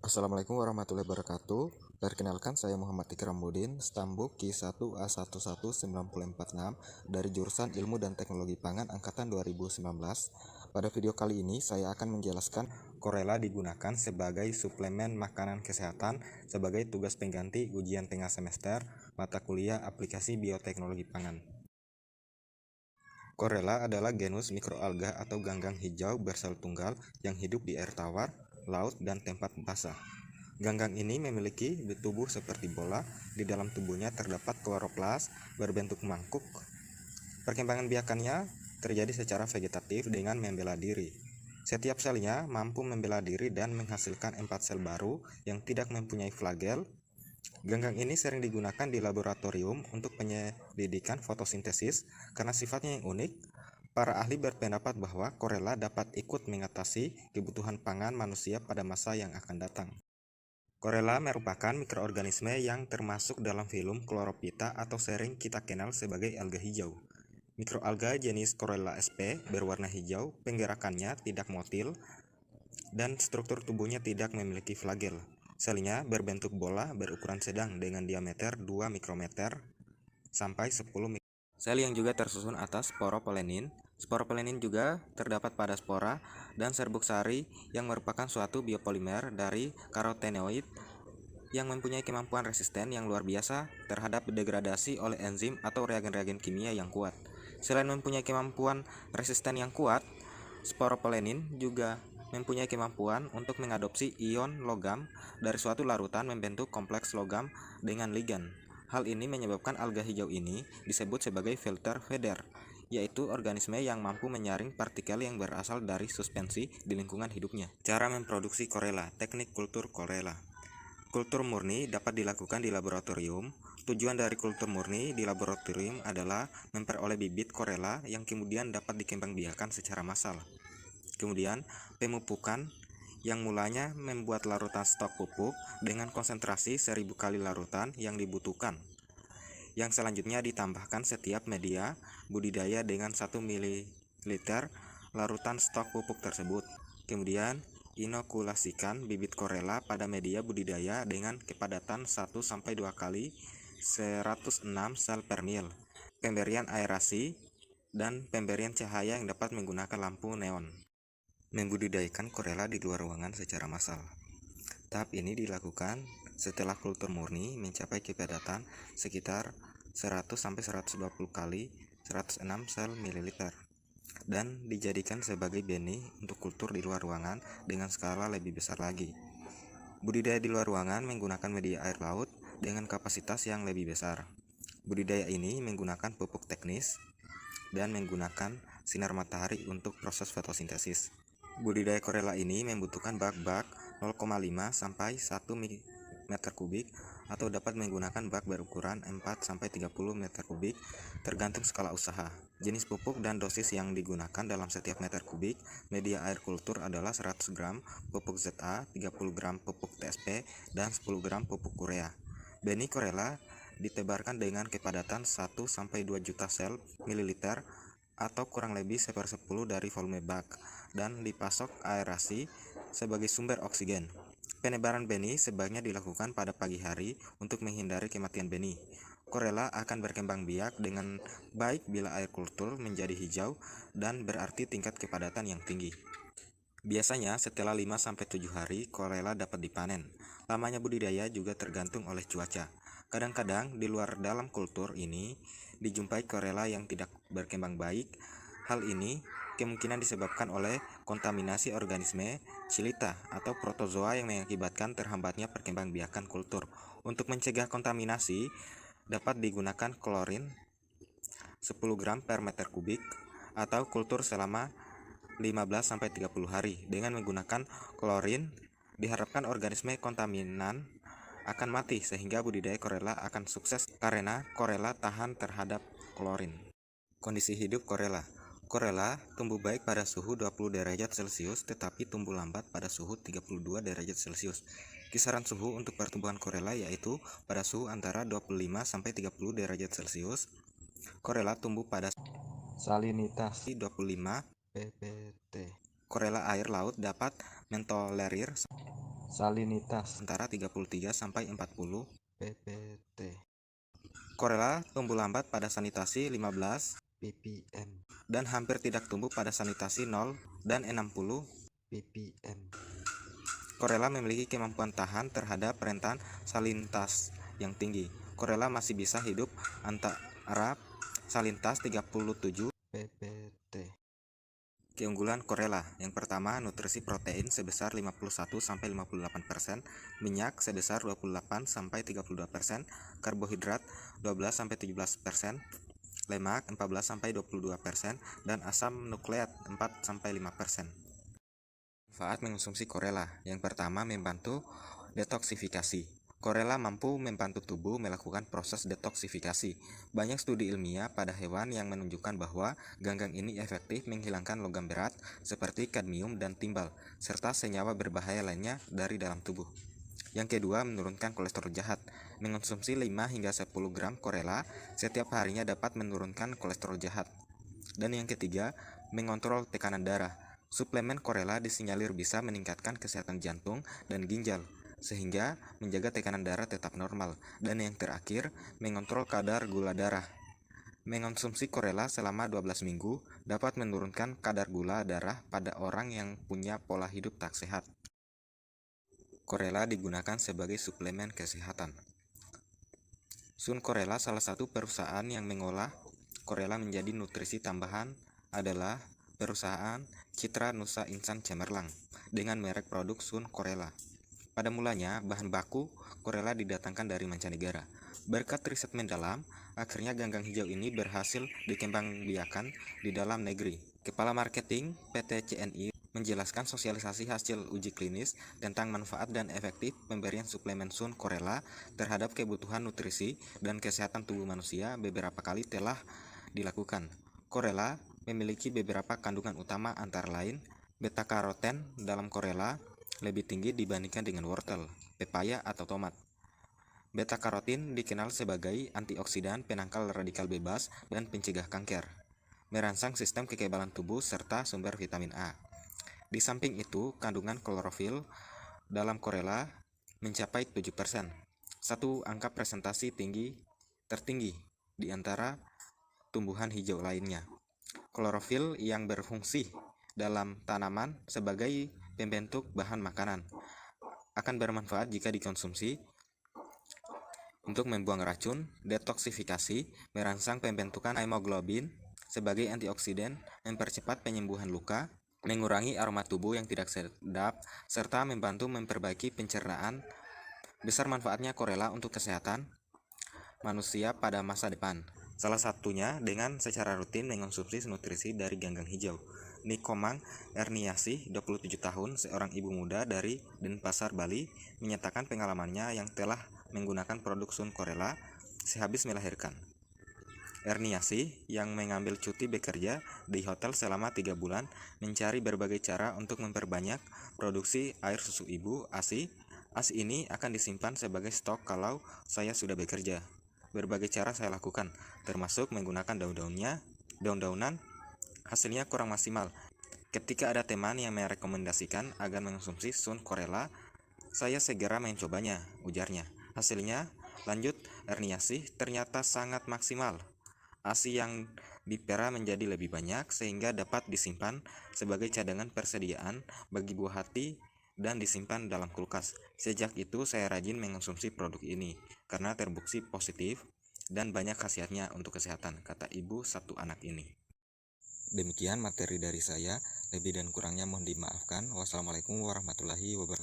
Assalamualaikum warahmatullahi wabarakatuh. Perkenalkan, saya Muhammad Ikramuddin, Stambuk Q1A11946 dari jurusan Ilmu dan Teknologi Pangan angkatan 2019. Pada video kali ini saya akan menjelaskan Korela digunakan sebagai suplemen makanan kesehatan sebagai tugas pengganti ujian tengah semester mata kuliah aplikasi bioteknologi pangan. Korela adalah genus mikroalga atau ganggang hijau bersel tunggal yang hidup di air tawar, laut, dan tempat basah. Ganggang ini memiliki tubuh seperti bola, di dalam tubuhnya terdapat kloroplas berbentuk mangkuk. Perkembangan biakannya terjadi secara vegetatif dengan membela diri. Setiap selnya mampu membela diri dan menghasilkan 4 sel baru yang tidak mempunyai flagel. Ganggang ini sering digunakan di laboratorium untuk penyelidikan fotosintesis karena sifatnya yang unik. Para ahli berpendapat bahwa Korela dapat ikut mengatasi kebutuhan pangan manusia pada masa yang akan datang. Korela merupakan mikroorganisme yang termasuk dalam filum Chlorophyta atau sering kita kenal sebagai alga hijau. Mikroalga jenis Korela sp berwarna hijau, penggerakannya tidak motil, dan struktur tubuhnya tidak memiliki flagel. Selnya berbentuk bola berukuran sedang dengan diameter 2 mikrometer sampai 10 mikrometer. Sel yang juga tersusun atas sporopolenin. Sporopolenin juga terdapat pada spora dan serbuk sari yang merupakan suatu biopolimer dari karotenoid yang mempunyai kemampuan resisten yang luar biasa terhadap degradasi oleh enzim atau reagen-reagen kimia yang kuat. Selain mempunyai kemampuan resisten yang kuat, sporopolenin juga mempunyai kemampuan untuk mengadopsi ion logam dari suatu larutan membentuk kompleks logam dengan ligan. Hal ini menyebabkan alga hijau ini disebut sebagai filter feeder, yaitu organisme yang mampu menyaring partikel yang berasal dari suspensi di lingkungan hidupnya. Cara memproduksi Korela, teknik kultur Korela. Kultur murni dapat dilakukan di laboratorium. Tujuan dari kultur murni di laboratorium adalah memperoleh bibit Korela yang kemudian dapat dikembangbiakan secara massal. Kemudian, pemupukan yang mulanya membuat larutan stok pupuk dengan konsentrasi 1000 kali larutan yang dibutuhkan. Yang selanjutnya ditambahkan setiap media budidaya dengan 1 ml larutan stok pupuk tersebut. Kemudian, inokulasikan bibit Korela pada media budidaya dengan kepadatan 1-2 kali 106 sel per mil. Pemberian aerasi dan pemberian cahaya yang dapat menggunakan lampu neon. Membudidayakan Korela di luar ruangan secara massal. Tahap ini dilakukan setelah kultur murni mencapai kepadatan sekitar 100-120 kali 106 sel mililiter dan dijadikan sebagai benih untuk kultur di luar ruangan dengan skala lebih besar lagi. Budidaya di luar ruangan menggunakan media air laut dengan kapasitas yang lebih besar. Budidaya ini menggunakan pupuk teknis dan menggunakan sinar matahari untuk proses fotosintesis. Budidaya Korela ini membutuhkan bak-bak 0,5 sampai 1 meter kubik atau dapat menggunakan bak berukuran 4 sampai 30 meter kubik tergantung skala usaha. Jenis pupuk dan dosis yang digunakan dalam setiap meter kubik media air kultur adalah 100 gram pupuk ZA, 30 gram pupuk TSP, dan 10 gram pupuk urea. Benih Korela ditebarkan dengan kepadatan 1-2 juta sel mililiter atau kurang lebih 1/10 dari volume bak dan dipasok aerasi sebagai sumber oksigen. Penebaran benih sebaiknya dilakukan pada pagi hari untuk menghindari kematian benih. Korela akan berkembang biak dengan baik bila air kultur menjadi hijau dan berarti tingkat kepadatan yang tinggi. Biasanya setelah 5-7 hari Korela dapat dipanen. Lamanya budidaya juga tergantung oleh cuaca. Kadang-kadang di luar dalam kultur ini dijumpai Korela yang tidak berkembang baik. Hal ini kemungkinan disebabkan oleh kontaminasi organisme Chilita atau protozoa yang mengakibatkan terhambatnya perkembangbiakan kultur. Untuk mencegah kontaminasi, dapat digunakan klorin 10 gram per meter kubik atau kultur selama 15-30 hari. Dengan menggunakan klorin, diharapkan organisme kontaminan akan mati sehingga budidaya Korela akan sukses karena Korela tahan terhadap klorin. Kondisi hidup Korela. Korela tumbuh baik pada suhu 20 derajat Celcius tetapi tumbuh lambat pada suhu 32 derajat Celcius. Kisaran suhu untuk pertumbuhan Korela yaitu pada suhu antara 25-30 derajat Celcius. Korela tumbuh pada salinitas 25 ppt. Korela air laut dapat mentolerir salinitas antara 33 sampai 40 ppt, Korela tumbuh lambat pada sanitasi 15 ppm, dan hampir tidak tumbuh pada sanitasi 0 dan 60 ppm, Korela memiliki kemampuan tahan terhadap rentan salinitas yang tinggi. Korela masih bisa hidup antara salinitas 37 ppt, Keunggulan Korela. Yang pertama, nutrisi protein sebesar 51-58%, minyak sebesar 28-32%, karbohidrat 12-17%, lemak 14-22%, dan asam nukleat 4-5%. Manfaat mengonsumsi Korela. Yang pertama, membantu detoksifikasi. Korela mampu membantu tubuh melakukan proses detoksifikasi. Banyak studi ilmiah pada hewan yang menunjukkan bahwa ganggang ini efektif menghilangkan logam berat seperti kadmium dan timbal, serta senyawa berbahaya lainnya dari dalam tubuh. Yang kedua, menurunkan kolesterol jahat. Mengonsumsi 5 hingga 10 gram Korela setiap harinya dapat menurunkan kolesterol jahat. Dan yang ketiga, mengontrol tekanan darah. Suplemen Korela disinyalir bisa meningkatkan kesehatan jantung dan ginjal, sehingga menjaga tekanan darah tetap normal. Dan yang terakhir, mengontrol kadar gula darah. Mengonsumsi Korela selama 12 minggu dapat menurunkan kadar gula darah pada orang yang punya pola hidup tak sehat. Korela digunakan sebagai suplemen kesehatan. Sun Korela, salah satu perusahaan yang mengolah Korela menjadi nutrisi tambahan, adalah perusahaan Citra Nusa Insan Cemerlang dengan merek produk Sun Korela. Pada mulanya, bahan baku Korela didatangkan dari mancanegara. Berkat riset mendalam, akhirnya ganggang hijau ini berhasil dikembangbiakan di dalam negeri. Kepala Marketing PT CNI menjelaskan sosialisasi hasil uji klinis tentang manfaat dan efektif pemberian suplemen Sun Korela terhadap kebutuhan nutrisi dan kesehatan tubuh manusia beberapa kali telah dilakukan. Korela memiliki beberapa kandungan utama antara lain beta-karoten dalam Korela lebih tinggi dibandingkan dengan wortel, pepaya, atau tomat. Beta-karotin dikenal sebagai antioksidan, penangkal radikal bebas, dan pencegah kanker. Merangsang sistem kekebalan tubuh serta sumber vitamin A. Di samping itu, kandungan klorofil dalam Korela mencapai 7%. Satu angka presentasi tertinggi di antara tumbuhan hijau lainnya. Klorofil yang berfungsi dalam tanaman sebagai pembentuk bahan makanan akan bermanfaat jika dikonsumsi untuk membuang racun, detoksifikasi, merangsang pembentukan hemoglobin sebagai antioksidan, mempercepat penyembuhan luka, mengurangi aroma tubuh yang tidak sedap, serta membantu memperbaiki pencernaan. Besar manfaatnya Korela untuk kesehatan manusia pada masa depan. Salah satunya dengan secara rutin mengonsumsi nutrisi dari ganggang hijau. Nikomang Erniasih, 27 tahun, seorang ibu muda dari Denpasar, Bali, menyatakan pengalamannya yang telah menggunakan produk Sun Korela sehabis melahirkan. Erniasih yang mengambil cuti bekerja di hotel selama 3 bulan mencari berbagai cara untuk memperbanyak produksi air susu ibu ASI. ASI ini akan disimpan sebagai stok kalau saya sudah bekerja. Berbagai cara saya lakukan, termasuk menggunakan daun-daunan. Hasilnya kurang maksimal. Ketika ada teman yang merekomendasikan agar mengonsumsi Sun Korela, saya segera mencobanya, ujarnya. Hasilnya, lanjut Erniasih, ternyata sangat maksimal. ASI yang dipera menjadi lebih banyak sehingga dapat disimpan sebagai cadangan persediaan bagi buah hati dan disimpan dalam kulkas. Sejak itu saya rajin mengonsumsi produk ini karena terbukti positif dan banyak khasiatnya untuk kesehatan, kata ibu satu anak ini. Demikian materi dari saya, lebih dan kurangnya mohon dimaafkan. Wassalamualaikum warahmatullahi wabarakatuh.